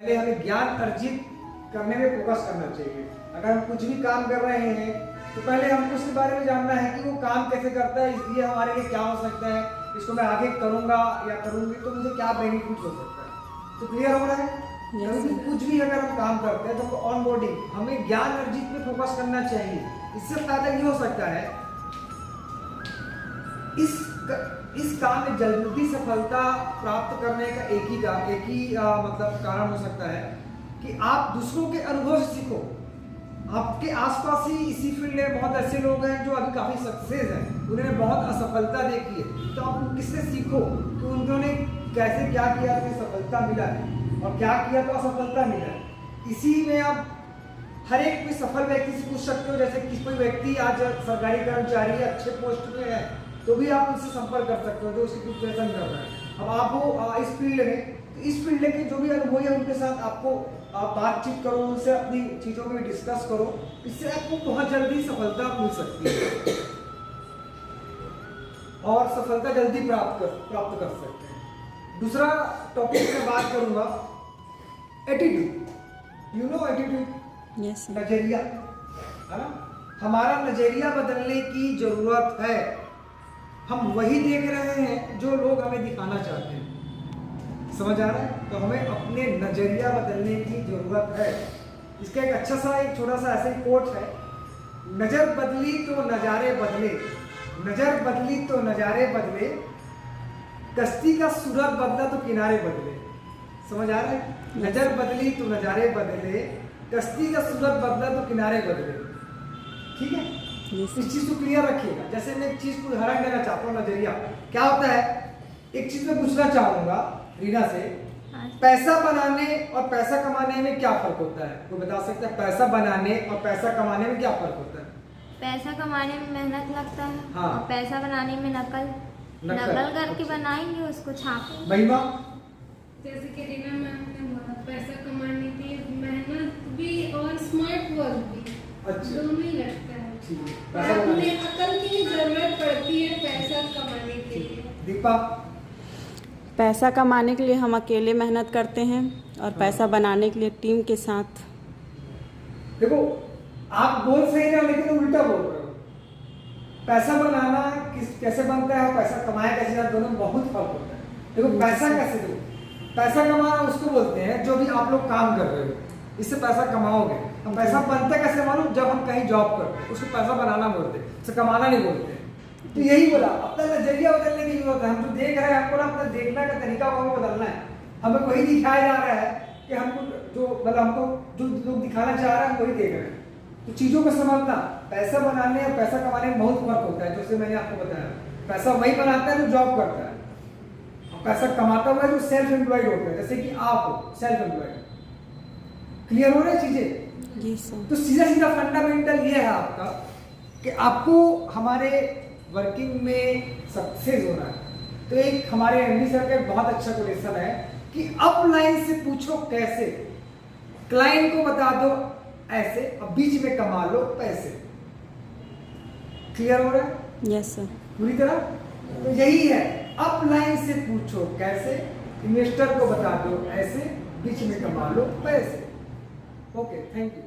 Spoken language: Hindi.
पहले हमें ज्ञान अर्जित करने में फोकस करना चाहिए। अगर हम कुछ भी काम कर रहे हैं तो पहले हमको उसके बारे में जानना है कि वो काम कैसे करता है, इसलिए हमारे लिए क्या हो सकता है, इसको मैं आगे करूंगा या करूंगी तो मुझे क्या बेनिफिट हो सकता है। तो क्लियर हो रहा है? कुछ भी अगर हम काम करते हैं तो ऑन बोर्डिंग हमें ज्ञान अर्जित में फोकस करना चाहिए। इससे फायदा ये हो सकता है, इस काम में जल्दी सफलता प्राप्त करने का एक ही मतलब कारण हो सकता है कि आप दूसरों के अनुभव से सीखो। आपके आसपास ही इसी फील्ड में बहुत ऐसे लोग हैं जो अभी काफी सक्सेस हैं, उन्होंने बहुत असफलता देखी है, तो आप किससे सीखो कि उन्होंने कैसे क्या किया तो सफलता मिला है और क्या किया तो असफलता मिला है। इसी में आप हर एक कोई सफल व्यक्ति से पूछ सकते हो। जैसे कि कोई व्यक्ति आज सरकारी कर्मचारी है, अच्छे पोस्ट में है, तो भी आप उनसे संपर्क कर सकते हो जो उसकी प्रिपरेशन कर रहा है। अब आप हो इस फील्ड में, तो इस फील्ड के जो भी अनुभवी है उनके साथ आपको बातचीत करो, उनसे अपनी चीजों में डिस्कस करो, इससे आपको बहुत जल्दी सफलता मिल सकती है और सफलता जल्दी प्राप्त कर सकते हैं। दूसरा टॉपिक में बात करूंगा एटीट्यूड। यू नो एटीट्यूड, नजरिया, है ना? हमारा नजरिया बदलने की जरूरत है। हम वही देख रहे हैं जो लोग हमें दिखाना चाहते हैं। समझ आ रहा है? तो हमें अपने नजरिया बदलने की जरूरत है। इसका एक अच्छा सा एक छोटा सा ऐसे ही कोट है, नजर बदली तो नजारे बदले, नजर बदली तो नजारे बदले, कश्ती का सूरत बदला तो किनारे बदले। समझ आ रहा है? नजर बदली तो नजारे बदले, कश्ती का सूरत बदला तो किनारे बदले। ठीक है, इस चीज को क्लियर रखिएगा। जैसे मैं एक चीज को उदाहरण देना चाहता हूँ, नजरिया क्या होता है। एक चीज मैं पूछना चाहूंगा रीना से, पैसा बनाने और पैसा कमाने में क्या फर्क होता है? वो बता सकता है? पैसा बनाने और पैसा कमाने में क्या फर्क होता है? पैसा कमाने में मेहनत लगता है, हाँ। और पैसा बनाने में नकल करके बनाएंगे, उसको छापेंगे। महिमा, जैसे कि रीना मैम ने बोला, पैसा कमाने की मेहनत भी और स्मार्ट वर्क भी, अच्छा, दोनों ही लगता है। पैसा अपने अकल की जरूरत पड़ती है पैसा कमाने के लिए। दीपा, पैसा कमाने के लिए हम अकेले मेहनत करते हैं और पैसा बनाने के लिए टीम के साथ। देखो आप बोल सही रहे हो लेकिन उल्टा बोल रहे हो। पैसा बनाना कैसे बनता है और पैसा कमाया कैसे जाता है, दोनों में बहुत फर्क होता है। देखो पैसा कैसे दो, पैसा कमाना उसको बोलते हैं जो भी आप लोग काम कर रहे हो, इससे पैसा कमाओगे। हम पैसा बनता कैसे मालूम? जब हम कहीं जॉब करते हैं, उसको पैसा बनाना बोलते हैं, उसे कमाना नहीं बोलते। तो यही बोला, अपना नजरिया बदलने की जरूरत है। हम जो देख रहे हैं, हमको ना अपना देखने का तरीका को बदलना है। हमें वही दिखाया जा रहा है कि हमको जो मतलब हमको जो लोग दिखाना चाह रहे हैं हम वही देख रहे हैं। तो चीजों को समझना, पैसा बनाने और पैसा कमाने में बहुत फर्क होता है। जैसे मैंने आपको बताया, पैसा वही बनाता है जो जॉब करता है, और पैसा कमाता हुआ जो सेल्फ एम्प्लॉयड होता है, जैसे कि आप हो सेल्फ एम्प्लॉयड। क्लियर हो रहा है चीजें? जी सर। तो सीधा सीधा फंडामेंटल ये है आपका कि आपको हमारे वर्किंग में सक्सेस होना है। तो एक हमारे एमडी सर का एक बहुत अच्छा क्वेश्चन है कि अपलाइन से पूछो कैसे, क्लाइंट को बता दो ऐसे, और बीच में कमा लो पैसे। क्लियर हो रहा है? Yes sir. पूरी तरह। तो यही है, अपलाइन से पूछो कैसे, इन्वेस्टर को बता दो ऐसे, बीच में कमा लो पैसे। Okay, thank you.